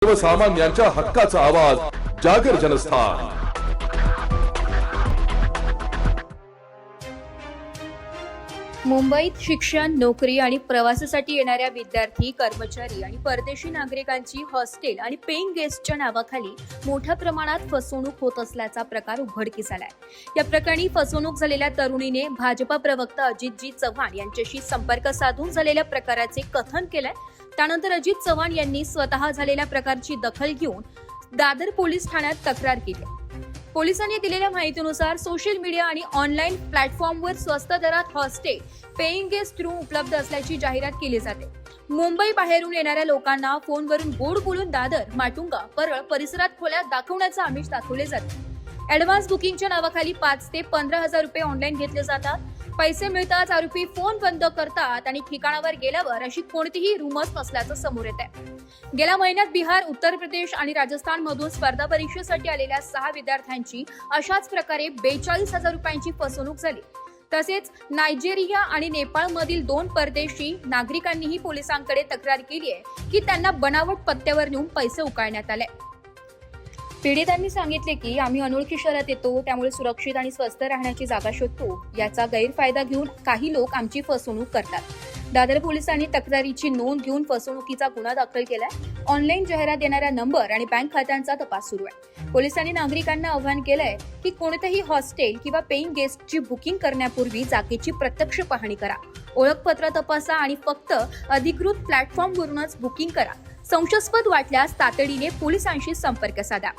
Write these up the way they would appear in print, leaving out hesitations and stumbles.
सर्वसामान्यांच्या हक्काचा आवाज जागर जनस्थान। मुंबईत शिक्षण, नोकरी आणि प्रवासासाठी येणाऱ्या विद्यार्थी, कर्मचारी आणि परदेशी नागरिकांची हॉस्टेल आणि पेइंग गेस्टच्या नावाखाली मोठ्या प्रमाणात फसवणूक होत असल्याचा प्रकार उघडकीस आलाय। या प्रकरणी फसवणूक झालेल्या तरुणीने भाजपा प्रवक्ता अजितजी चव्हाण यांच्याशी संपर्क साधून झालेल्या प्रकाराचे कथन केलंय। त्यानंतर अजित चव्हाण यांनी स्वतः झालेल्या प्रकारची दखल घेऊन दादर पोलीस ठाण्यात तक्रार केली। पोलिसांनी दिलेल्या माहितीनुसार सोशल मीडिया आणि ऑनलाईन प्लॅटफॉर्मवर स्वस्त दरात हॉस्टेल, पेइंग गेस्ट रूम उपलब्ध असल्याची जाहिरात केली जाते। मुंबई बाहेरून येणाऱ्या लोकांना फोनवरून गोड बोलून दादर, माटुंगा, परळ परिसरात खोल्या दाखवण्याचं आमिष दाखवले जाते। ऍडव्हान्स बुकिंगच्या नावाखाली 5 ते 15,000 रुपये ऑनलाईन घेतले जातात। पैसे मिळताच आरोपी फोन बंद करतात आणि ठिकाणावर गेल्यावर अशी कोणतीही रूमच नसल्याचं समोर येत आहे। गेल्या महिन्यात बिहार, उत्तर प्रदेश आणि राजस्थान मधून स्पर्धा परीक्षेसाठी आलेल्या 6 विद्यार्थ्यांची अशाच प्रकारे 42,000 रुपयांची फसवणूक झाली। तसेच नायजेरिया आणि नेपाळमधील 2 परदेशी नागरिकांनीही पोलिसांकडे तक्रार केली आहे की त्यांना बनावट पत्त्यावर नेऊन पैसे उकळण्यात आले। पीडितांनी सांगितले की आम्ही अनोळखी शहरात येतो, त्यामुळे सुरक्षित आणि स्वस्त राहण्याची जागा शोधतो। याचा गैरफायदा घेऊन काही लोक आमची फसवणूक करतात। दादर पोलिसांनी तक्रारीची नोंद घेऊन फसवणुकीचा गुन्हा दाखल केलाय। ऑनलाईन जाहिरात देणाऱ्या नंबर आणि बँक खात्यांचा तपास सुरू आहे। पोलिसांनी नागरिकांना आवाहन केलंय की कोणत्याही हॉस्टेल किंवा पेइंग गेस्टची बुकिंग करण्यापूर्वी जागेची प्रत्यक्ष पाहणी करा, ओळखपत्र तपासा आणि फक्त अधिकृत प्लॅटफॉर्मवरूनच बुकिंग करा। संशयास्पद वाटल्यास तातडीने पोलिसांशी संपर्क साधा।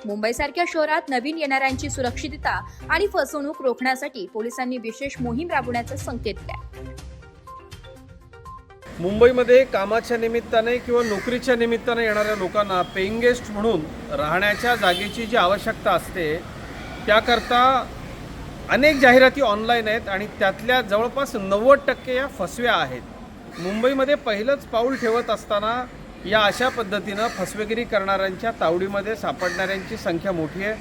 मुंबईसारख्या शहरात नवीन येणाऱ्यांची सुरक्षितता आणि फसवणूक रोखण्यासाठी पोलिसांनी विशेष मोहीम राबवण्याचे संकेत दिले। मुंबईमध्ये कामाच्या निमित्ताने किंवा नोकरीच्या निमित्ताने येणाऱ्या लोकांना पेइंग गेस्ट म्हणून राहण्याच्या जागेची जी आवश्यकता असते त्याकरता अनेक जाहिराती ऑनलाईन आहेत आणि त्यातल्या जवळपास 90% या फसव्या आहेत। मुंबईमध्ये पहिलंच पाऊल ठेवत असताना या अशा पद्धतीनं फसवेगिरी करणाऱ्यांच्या तावडीमध्ये सापडणाऱ्यांची संख्या मोठी आहे।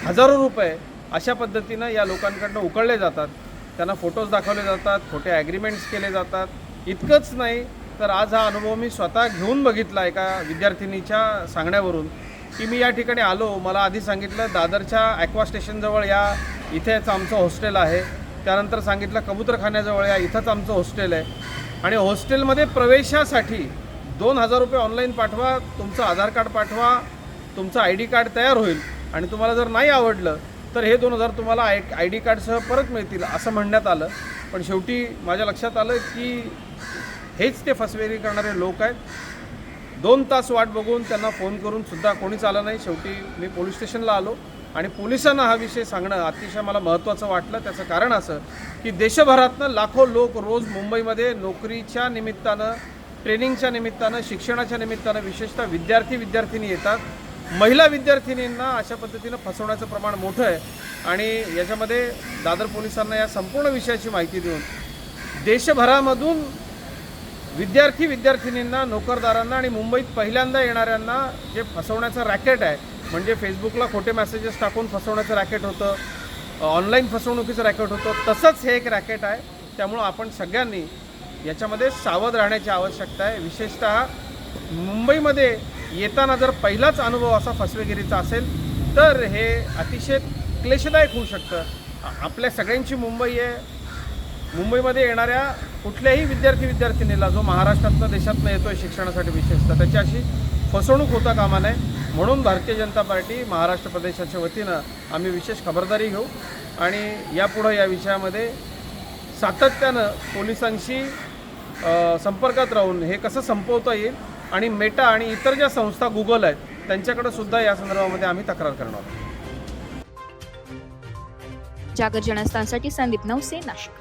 हजारो रुपये अशा पद्धतीनं या लोकांकडनं उकळले जातात, त्यांना फोटोज दाखवले जातात, खोटे ॲग्रीमेंट्स केले जातात। इतकंच नाही तर आज हा अनुभव मी स्वतः घेऊन बघितला एका विद्यार्थिनीच्या सांगण्यावरून की मी या ठिकाणी आलो, मला आधी सांगितलं दादरच्या ॲक्वा स्टेशनजवळ या, इथेच आमचं हॉस्टेल आहे। त्यानंतर सांगितलं कबूतरखान्याजवळ या, इथंच आमचं हॉस्टेल आहे आणि हॉस्टेलमध्ये प्रवेशासाठी 2,000 रुपये ऑनलाईन पाठवा, तुमचं आधार कार्ड पाठवा, तुमचं ID कार्ड तयार होईल आणि तुम्हाला जर नाही आवडलं तर हे 2,000 तुम्हाला ID कार्डसह परत मिळतील असं म्हणण्यात आलं। पण शेवटी माझ्या लक्षात आलं की हेच ते फसवेगिरी करणारे लोक आहेत। 2 तास वाट बघून त्यांना फोन करून सुद्धा कोणीच आलं नाही। शेवटी मी पोलीस स्टेशनला आलो आणि पोलिसांना हा विषय सांगणं अतिशय मला महत्त्वाचं वाटलं। त्याचं कारण असं की देशभरातनं लाखो लोक रोज मुंबईमध्ये नोकरीच्या निमित्तानं, ट्रेनिंगच्या निमित्तानं, शिक्षणाच्या निमित्तानं विशेषतः विद्यार्थी-विद्यार्थिनी येतात। महिला विद्यार्थिनींना अशा पद्धतीनं फसवण्याचं प्रमाण मोठं आहे आणि याच्यामध्ये दादर पोलिसांना या संपूर्ण विषयाची माहिती देऊन देशभरामधून विद्यार्थी-विद्यार्थिनींना, नोकरदारांना आणि मुंबईत पहिल्यांदा येणाऱ्यांना जे फसवण्याचं रॅकेट आहे, म्हणजे फेसबुकला खोटे मेसेजेस टाकून फसवण्याचं रॅकेट होतं, ऑनलाईन फसवणुकीचं रॅकेट होतं, तसंच हे एक रॅकेट आहे। त्यामुळं आपण सगळ्यांनी याच्यामध्ये सावध राहण्याची आवश्यकता आहे। विशेषतः मुंबईमध्ये येताना जर पहिलाच अनुभव असा फसवेगिरीचा असेल तर हे अतिशय क्लेशदायक होऊ शकतं। आपल्या सगळ्यांची मुंबई आहे। मुंबईमध्ये येणाऱ्या कुठल्याही विद्यार्थी-विद्यार्थिनीला जो महाराष्ट्रातनं, देशातनं येतो आहे शिक्षणासाठी विशेषतः, त्याची अशी फसवणूक होता कामा नये। म्हणून भारतीय जनता पार्टी महाराष्ट्र प्रदेशाच्या वतीनं आम्ही विशेष खबरदारी घेऊ आणि यापुढं या विषयामध्ये सातत्यानं पोलिसांशी संपर्कात राहून हे कसं संपवता येईल आणि मेटा आणि इतर ज्या संस्था गुगल आहेत त्यांच्याकडे सुद्धा या संदर्भामध्ये आम्ही तक्रार करणार आहोत। जागर जनस्थानसाठी संदीप नवसे, नाशिक।